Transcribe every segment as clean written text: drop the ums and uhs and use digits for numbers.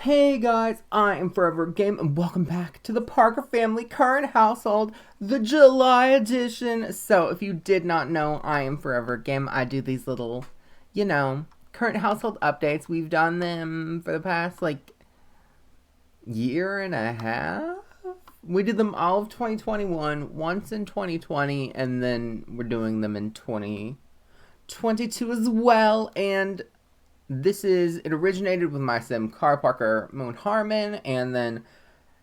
Hey guys, I am ForeverAGame and welcome back to the Parker Family Current Household, the July edition. So if you did not know, I am ForeverAGame. I do these little, current household updates. We've done them for the past, year and a half. We did them all of 2021, once in 2020, and then we're doing them in 2022 as well. And it originated with my sim, Car Parker Moon Harmon, and then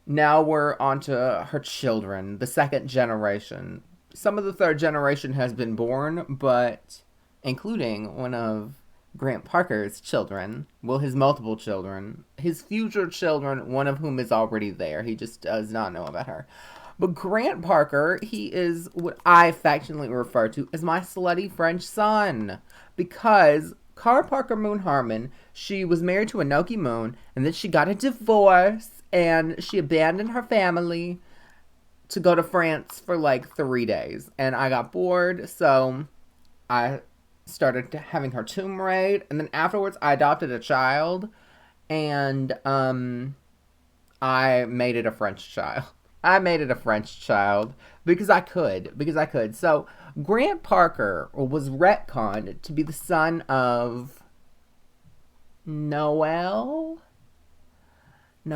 now we're on to her children, the second generation. Some of the third generation has been born, but including one of Grant Parker's children, well, his multiple children, his future children, one of whom is already there. He just does not know about her. But Grant Parker, he is what I affectionately refer to as my slutty French son, because Cara Parker Moon Harmon, she was married to Anoki Moon, and then she got a divorce, and she abandoned her family to go to France for 3 days. And I got bored, so I started having her tomb raid, and then afterwards I adopted a child, and I made it a French child. I made it a French child because I could. So Grant Parker was retconned to be the son of Noelle. I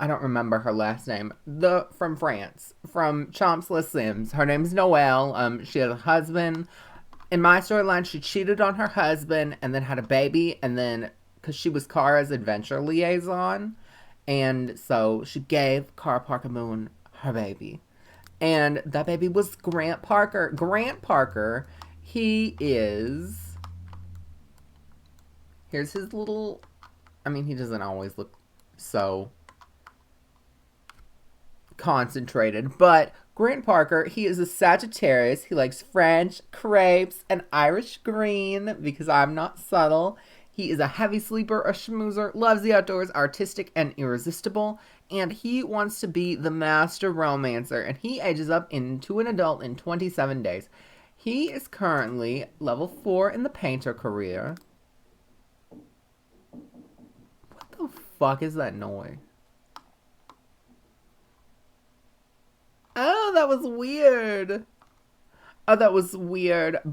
don't remember her last name. From France, from Chomps Les Sims. Her name's Noelle. She had a husband. In my storyline, she cheated on her husband and then had a baby, and then because she was Kara's adventure liaison. And so she gave Cara Parker Moon her baby. And that baby was Grant Parker. Grant Parker, he is... Here's his little... he doesn't always look so concentrated. But Grant Parker, he is a Sagittarius. He likes French, crepes, and Irish green, because I'm not subtle. He is a heavy sleeper, a schmoozer, loves the outdoors, artistic and irresistible, and he wants to be the master romancer, and he ages up into an adult in 27 days. He is currently level 4 in the painter career. What the fuck is that noise? Oh, that was weird.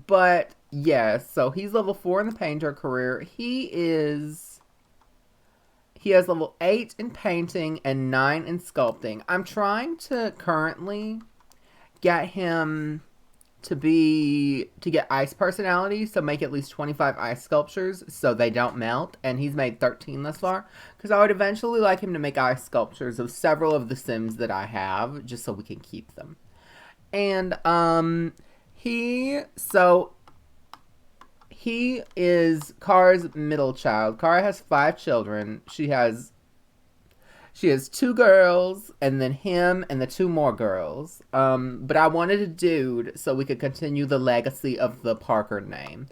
But yeah, so he's level 4 in the painter career. He has level 8 in painting and 9 in sculpting. I'm trying to currently get him to get ice personality, so make at least 25 ice sculptures so they don't melt, and he's made 13 thus far, because I would eventually like him to make ice sculptures of several of the Sims that I have, just so we can keep them. And he is Kara's middle child. Kara has 5 children. She has 2 girls, and then him and the 2 more girls. But I wanted a dude so we could continue the legacy of the Parker name.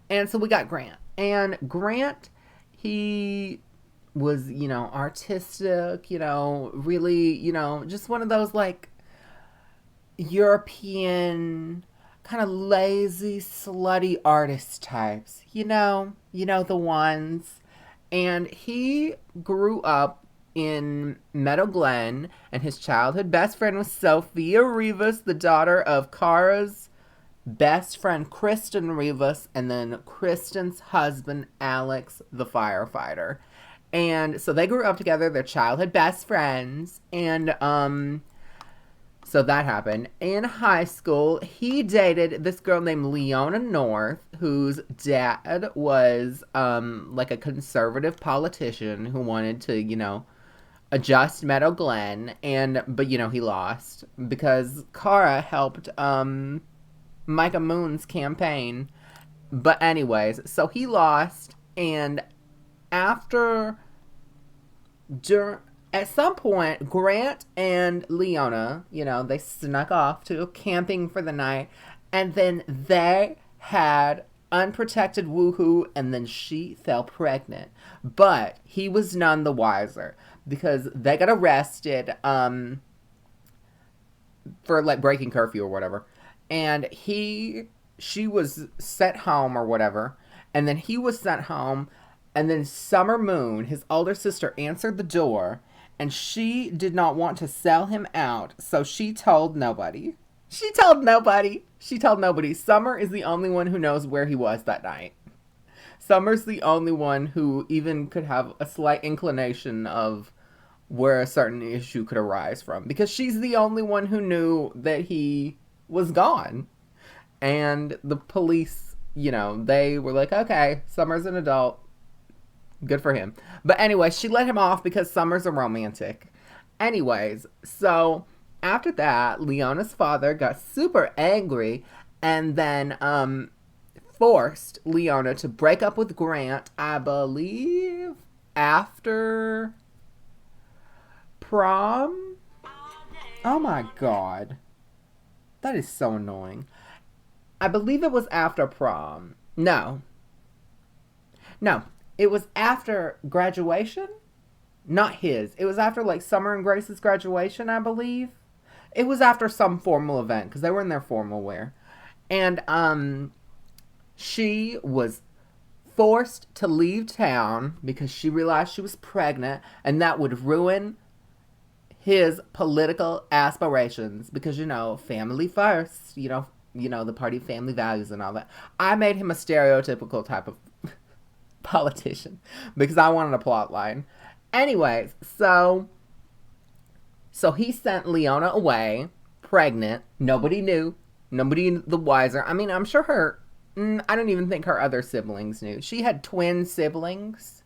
And so we got Grant. And Grant, he was, artistic, really, just one of those, European kind of lazy, slutty artist types. You know the ones. And he grew up in Meadow Glen, and his childhood best friend was Sofia Rivas, the daughter of Kara's best friend, Kristen Rivas, and then Kristen's husband, Alex, the firefighter. And so they grew up together, their childhood best friends, and so that happened. In high school, he dated this girl named Leona North, whose dad was, a conservative politician who wanted to, adjust Meadow Glen, but he lost, because Kara helped, Micah Moon's campaign. But anyways, so he lost, and at some point, Grant and Leona, they snuck off to camping for the night, and then they had unprotected woohoo, and then she fell pregnant. But he was none the wiser, because they got arrested for breaking curfew or whatever, and she was sent home or whatever, and then he was sent home And then Summer Moon, his older sister, answered the door, and she did not want to sell him out, so she told nobody. She told nobody. She told nobody. Summer is the only one who knows where he was that night. Summer's the only one who even could have a slight inclination of where a certain issue could arise from, because she's the only one who knew that he was gone. And the police, they were like, okay, Summer's an adult. Good for him. But anyway, she let him off because Summer's a romantic. Anyways, so after that, Leona's father got super angry and then forced Leona to break up with Grant, I believe, after prom. Oh my god. That is so annoying. I believe it was after prom. No, it was after graduation. Not his. It was after like Summer and Grace's graduation, I believe. It was after some formal event because they were in their formal wear. And she was forced to leave town because she realized she was pregnant and that would ruin his political aspirations because, family first, the party family values and all that. I made him a stereotypical type of politician because I wanted a plot line. Anyways, so he sent Leona away, pregnant. Nobody knew. Nobody the wiser. I mean, I'm sure I don't even think her other siblings knew. She had twin siblings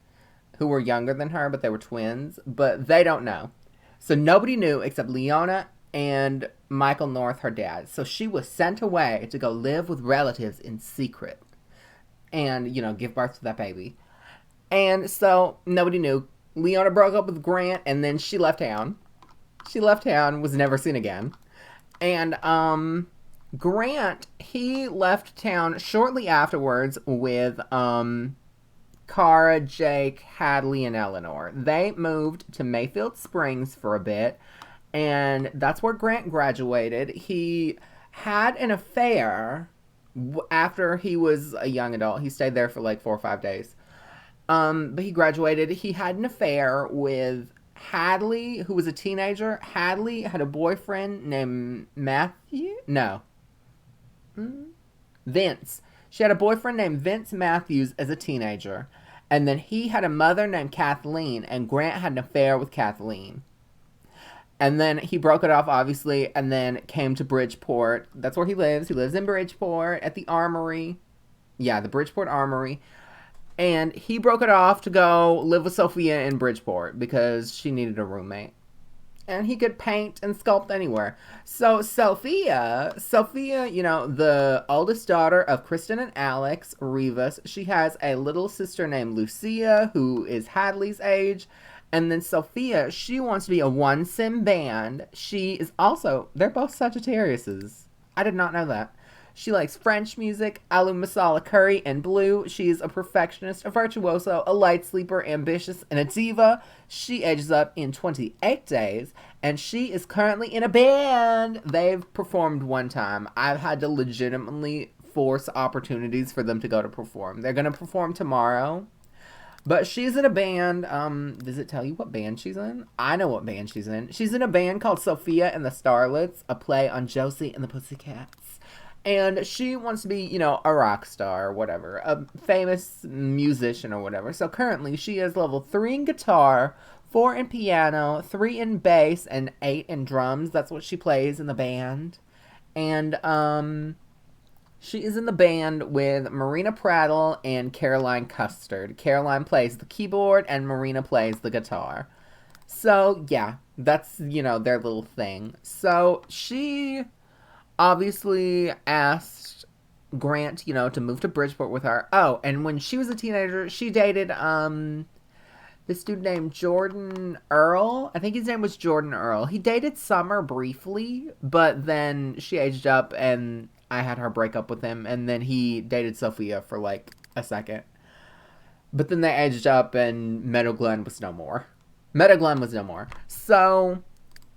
who were younger than her, but they were twins. But they don't know. So nobody knew except Leona and Michael North, her dad. So she was sent away to go live with relatives in secret and, give birth to that baby. And so nobody knew. Leona broke up with Grant and then she left town. She left town, was never seen again. And Grant, he left town shortly afterwards with Cara, Jake, Hadley, and Eleanor. They moved to Mayfield Springs for a bit, and that's where Grant graduated. He had an affair after he was a young adult. He stayed there for like 4 or 5 days. But he graduated. He had an affair with Hadley, who was a teenager. Hadley had a boyfriend named Matthew? No. Vince. She had a boyfriend named Vince Matthews as a teenager. And then he had a mother named Kathleen, and Grant had an affair with Kathleen. And then he broke it off, obviously, and then came to Bridgeport. That's where he lives. He lives in Bridgeport at the Armory. Yeah, the Bridgeport Armory. And he broke it off to go live with Sofia in Bridgeport because she needed a roommate. And he could paint and sculpt anywhere. So Sofia, the oldest daughter of Kristen and Alex Rivas, she has a little sister named Lucia, who is Hadley's age. And then Sofia, she wants to be a one-sim band. She is also, they're both Sagittariuses. I did not know that. She likes French music, aloo masala curry, and blue. She is a perfectionist, a virtuoso, a light sleeper, ambitious, and a diva. She ages up in 28 days, and she is currently in a band. They've performed one time. I've had to legitimately force opportunities for them to go to perform. They're going to perform tomorrow. But she's in a band. Does it tell you what band she's in? I know what band she's in. She's in a band called Sophia and the Starlets, a play on Josie and the Pussycats. And she wants to be, a rock star or whatever, a famous musician or whatever. So currently she is level 3 in guitar, 4 in piano, 3 in bass, and 8 in drums. That's what she plays in the band. And she is in the band with Marina Prattle and Caroline Custard. Caroline plays the keyboard and Marina plays the guitar. So, yeah, that's, their little thing. So she obviously asked Grant, to move to Bridgeport with her. Oh, and when she was a teenager, she dated this dude named Jordan Earl. I think his name was Jordan Earl. He dated Summer briefly, but then she aged up and I had her break up with him, and then he dated Sophia for like a second. But then they aged up and Meadow Glen was no more. So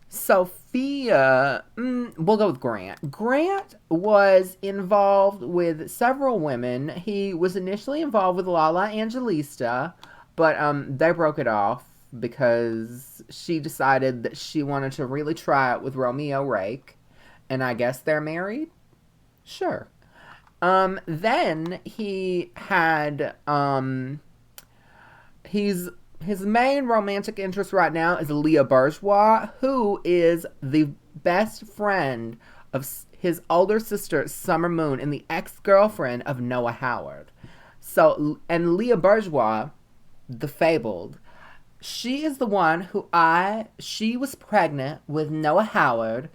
Sophia Sophia, we'll go with Grant. Grant was involved with several women. He was initially involved with Lala Angelista, but they broke it off because she decided that she wanted to really try it with Romeo Rake, and I guess they're married? Sure. Then he had, his main romantic interest right now is Leah Bourgeois, who is the best friend of his older sister, Summer Moon, and the ex-girlfriend of Noah Howard. So, and Leah Bourgeois, the fabled, she is the one she was pregnant with Noah Howard's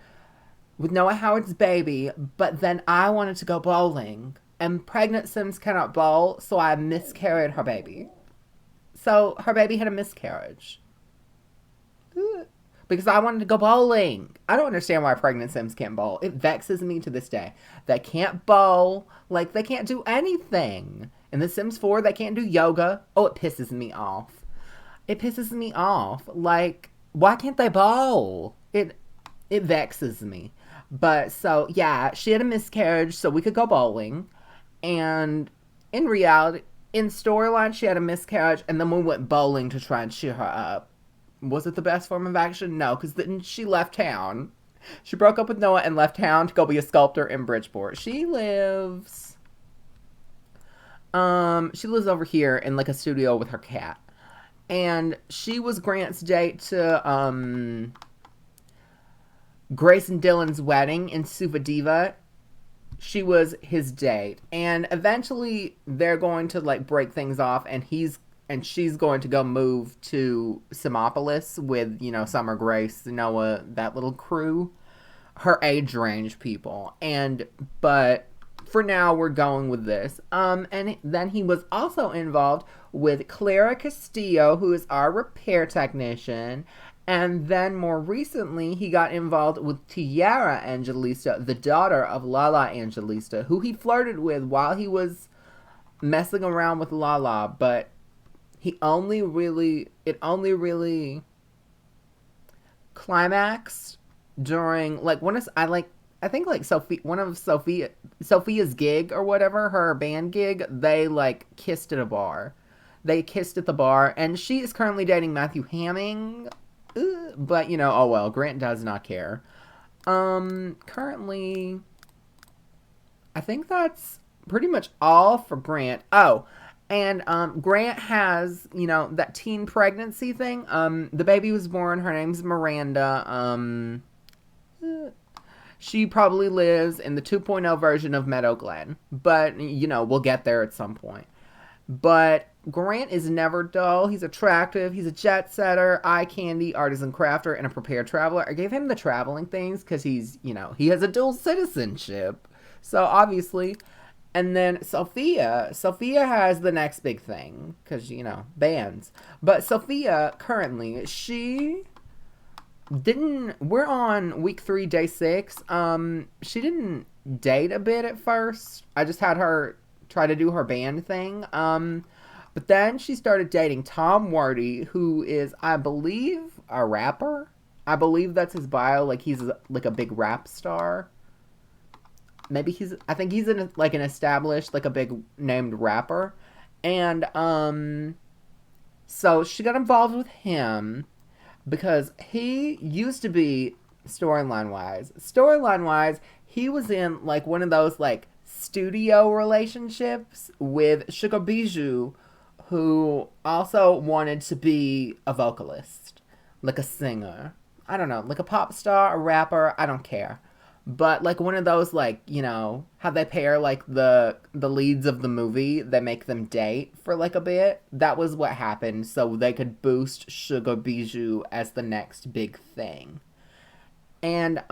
baby, but then I wanted to go bowling, and pregnant Sims cannot bowl, so I miscarried her baby. So her baby had a miscarriage. Because I wanted to go bowling. I don't understand why pregnant Sims can't bowl. It vexes me to this day. They can't bowl. Like, they can't do anything. In The Sims 4, they can't do yoga. Oh, it pisses me off. It pisses me off. Like, why can't they bowl? It vexes me. But, so, yeah, she had a miscarriage, so we could go bowling. And in reality, in storyline, she had a miscarriage, and then we went bowling to try and cheer her up. Was it the best form of action? No, because then she left town. She broke up with Noah and left town to go be a sculptor in Bridgeport. She lives over here in, like, a studio with her cat. And she was Grant's date to, Grace and Dylan's wedding in Suva Diva. She was his date, and eventually they're going to, like, break things off, and she's going to go move to Simopolis with, you know, Summer, Grace, Noah, that little crew, her age range people. But for now we're going with this. And then he was also involved with Clara Castillo, who is our repair technician. And then more recently, he got involved with Tiara Angelista, the daughter of Lala Angelista, who he flirted with while he was messing around with Lala. But it only really climaxed during, like, I think, like, one of Sophia's gig or whatever, her band gig, they, like, kissed at a bar. They kissed at the bar, and she is currently dating Matthew Hamming. But, you know, oh well, Grant does not care. Currently, I think that's pretty much all for Grant. Oh, and, Grant has, you know, that teen pregnancy thing. The baby was born, her name's Miranda. She probably lives in the 2.0 version of Meadow Glen. But, you know, we'll get there at some point. But Grant is never dull. He's attractive. He's a jet setter, eye candy, artisan crafter, and a prepared traveler. I gave him the traveling things because he's, you know, he has a dual citizenship. So, obviously. And then Sophia has the next big thing because, you know, bands. But Sophia, currently, we're on week 3, day 6. She didn't date a bit at first. I just had her try to do her band thing. But then she started dating Tom Wardy, who is, I believe, a rapper. I believe that's his bio. Like, he's like a big rap star. Maybe I think he's an established, like, a big named rapper. And, so she got involved with him because he used to be, storyline-wise, he was in, like, one of those, like, studio relationships with Sugar Bijou, who also wanted to be a vocalist, like a singer. I don't know, like a pop star, a rapper, I don't care. But, like, one of those, like, you know, how they pair, like, the leads of the movie, they make them date for, like, a bit. That was what happened, so they could boost Sugar Bijou as the next big thing. And,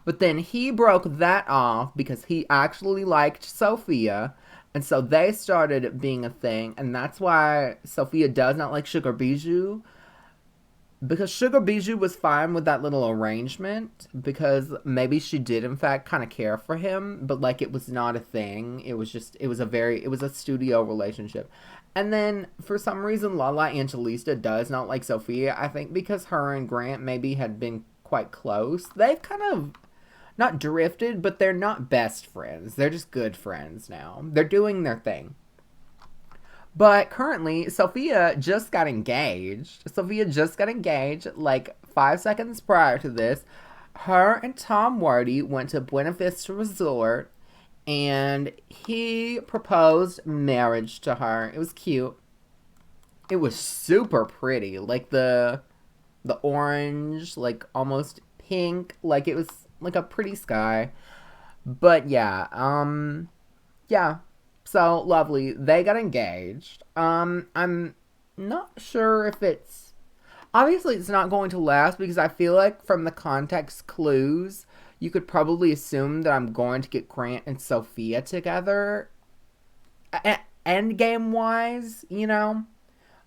but then he broke that off because he actually liked Sophia, and so they started being a thing, and that's why Sophia does not like Sugar Bijou. Because Sugar Bijou was fine with that little arrangement, because maybe she did, in fact, kind of care for him, but, like, it was not a thing. It was a studio relationship. And then, for some reason, Lala Angelista does not like Sofia. I think because her and Grant maybe had been quite close. They've kind of not drifted, but they're not best friends. They're just good friends now. They're doing their thing. But currently, Sofia just got engaged. Sofia just got engaged like 5 seconds prior to this. Her and Tom Wardy went to Buena Vista Resort and he proposed marriage to her. It was cute. It was super pretty. Like the orange, like almost pink, like it was like a pretty sky. But yeah. So lovely. They got engaged. I'm not sure if it's obviously it's not going to last because I feel like from the context clues, you could probably assume that I'm going to get Grant and Sofia together. End game wise,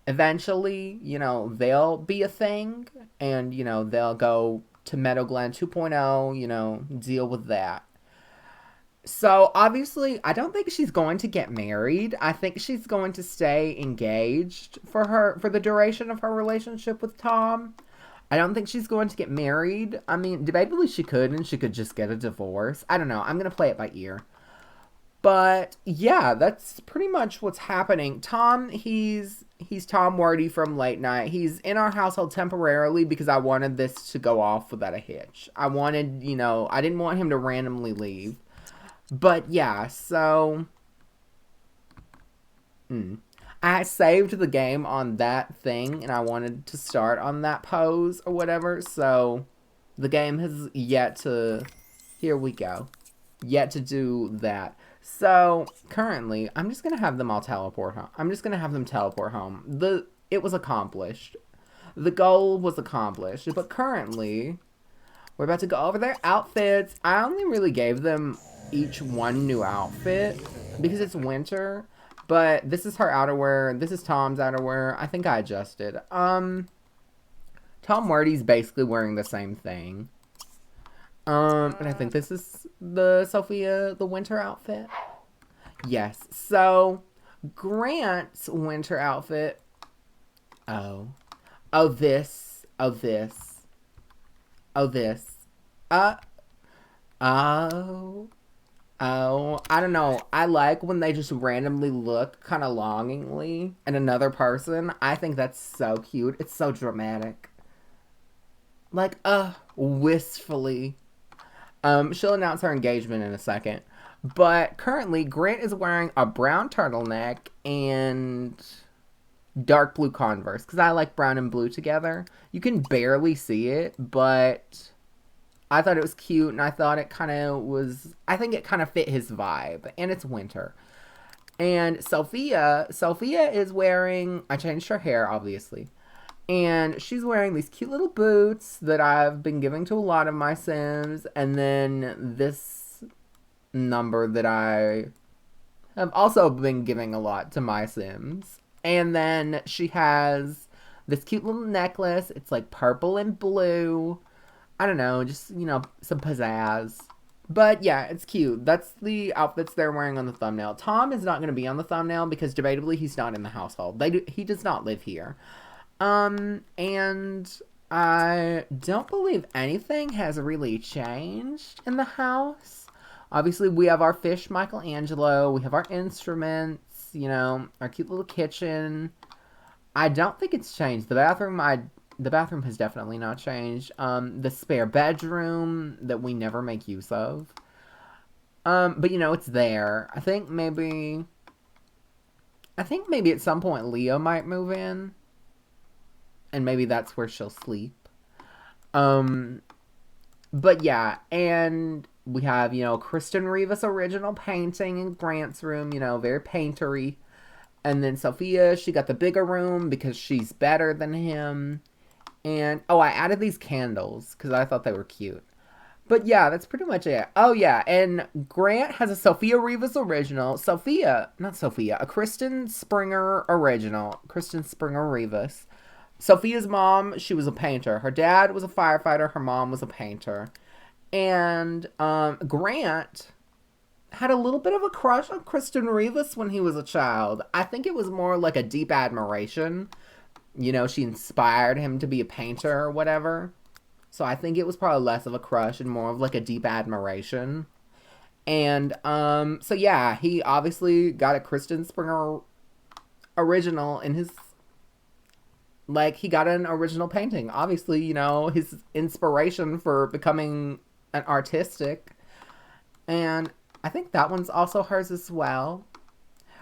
eventually, they'll be a thing and, they'll go to Meadow Glen 2.0, deal with that. So obviously, I don't think she's going to get married. I think she's going to stay engaged for the duration of her relationship with Tom. I don't think she's going to get married. I mean, debatably she could, and she could just get a divorce. I don't know. I'm gonna play it by ear. But yeah, that's pretty much what's happening. Tom, he's Tom Wardy from Late Night. He's in our household temporarily because I wanted this to go off without a hitch. I wanted, I didn't want him to randomly leave. But yeah, so I saved the game on that thing and I wanted to start on that pose or whatever. So the game has yet to, here we go, yet to do that. So currently, I'm just going to have them all teleport home. I'm just going to have them teleport home. It was accomplished. The goal was accomplished. But currently, we're about to go over their outfits. I only really gave them each one new outfit because it's winter. But this is her outerwear. This is Tom's outerwear. I think I adjusted. Tom Wardy's basically wearing the same thing. And I think this is the Sofia, the winter outfit. Yes. So, Grant's winter outfit. Oh, this. Oh, this. Oh. Oh, I don't know. I like when they just randomly look kind of longingly at another person. I think that's so cute. It's so dramatic. Like, wistfully. She'll announce her engagement in a second. But currently, Grant is wearing a brown turtleneck and dark blue Converse. Because I like brown and blue together. You can barely see it, but I thought it was cute, and I thought it kind of was, I think it kind of fit his vibe, and it's winter. And Sofia is wearing, I changed her hair, obviously, and she's wearing these cute little boots that I've been giving to a lot of my Sims, and then this number that I have also been giving a lot to my Sims. And then she has this cute little necklace, it's like purple and blue. I don't know, just, some pizzazz. But yeah, it's cute. That's the outfits they're wearing on the thumbnail. Tom is not going to be on the thumbnail because debatably he's not in the household. He does not live here. And I don't believe anything has really changed in the house. Obviously, we have our fish Michelangelo. We have our instruments, our cute little kitchen. I don't think it's changed. The bathroom has definitely not changed. The spare bedroom that we never make use of. But it's there. I think maybe at some point Leah might move in. And maybe that's where she'll sleep. But yeah, and we have, Kristen Rivas' original painting in Grant's room, very paintery. And then Sofia, she got the bigger room because she's better than him. And, I added these candles because I thought they were cute. But yeah, that's pretty much it. Oh yeah, and Grant has a Sofia Rivas original. A Kristen Springer original. Kristen Springer Rivas. Sophia's mom, she was a painter. Her dad was a firefighter. Her mom was a painter. And Grant had a little bit of a crush on Kristen Rivas when he was a child. I think it was more like a deep admiration. You know, she inspired him to be a painter or whatever. So I think it was probably less of a crush and more of like a deep admiration. And so yeah, he obviously got a Kristen Springer original in his, like, he got an original painting. Obviously, you know, his inspiration for becoming an artistic. And I think that one's also hers as well.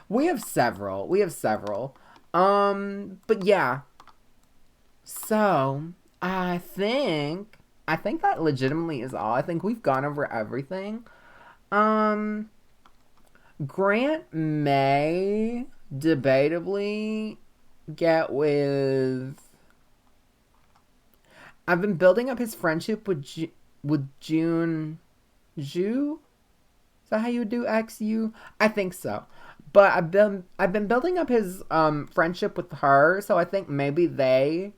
We have several. We have several. But yeah. So, I think that legitimately is all. I think we've gone over everything. Um Grant may debatably get with. I've been building up his friendship with June. Ju? Is that how you would do XU? I think so. But I've been building up his friendship with her, so I think maybe they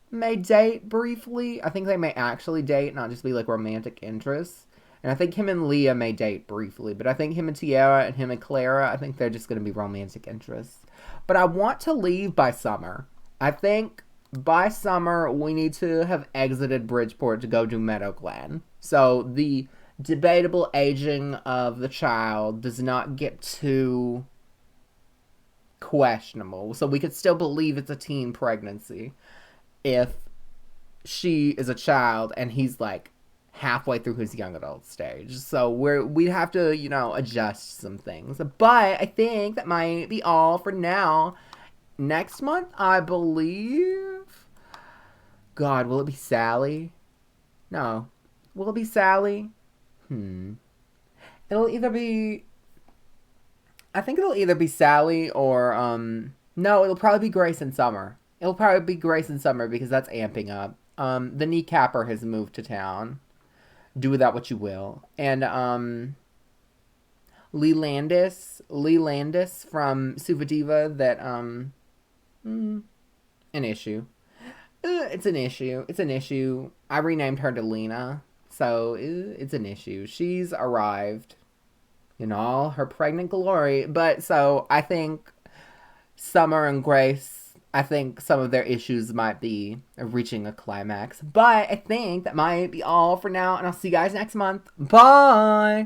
may date briefly. I think they may actually date, not just be like romantic interests. And I think him and Leah may date briefly, but I think him and Tiara and him and Clara, I think they're just going to be romantic interests. But I want to leave by summer. I think by summer we need to have exited Bridgeport to go to Meadow Glen. So the debatable aging of the child does not get too questionable. So we could still believe it's a teen pregnancy if she is a child and he's like halfway through his young adult stage. So we'd have to, you know, adjust some things. But I think that might be all for now. Next month, I believe. God, will it be Sally? No. Will it be Sally? It'll either be. I think it'll either be Sally or no, it'll probably be Grace and Summer. It'll probably be Grace and Summer because that's amping up. The kneecapper has moved to town. Do with that what you will. And Lee Landis from Suvadiva that an issue. It's an issue. It's an issue. I renamed her to Lena, so it's an issue. She's arrived in all her pregnant glory, but so I think Summer and Grace, I think some of their issues might be reaching a climax. But I think that might be all for now, and I'll see you guys next month. Bye!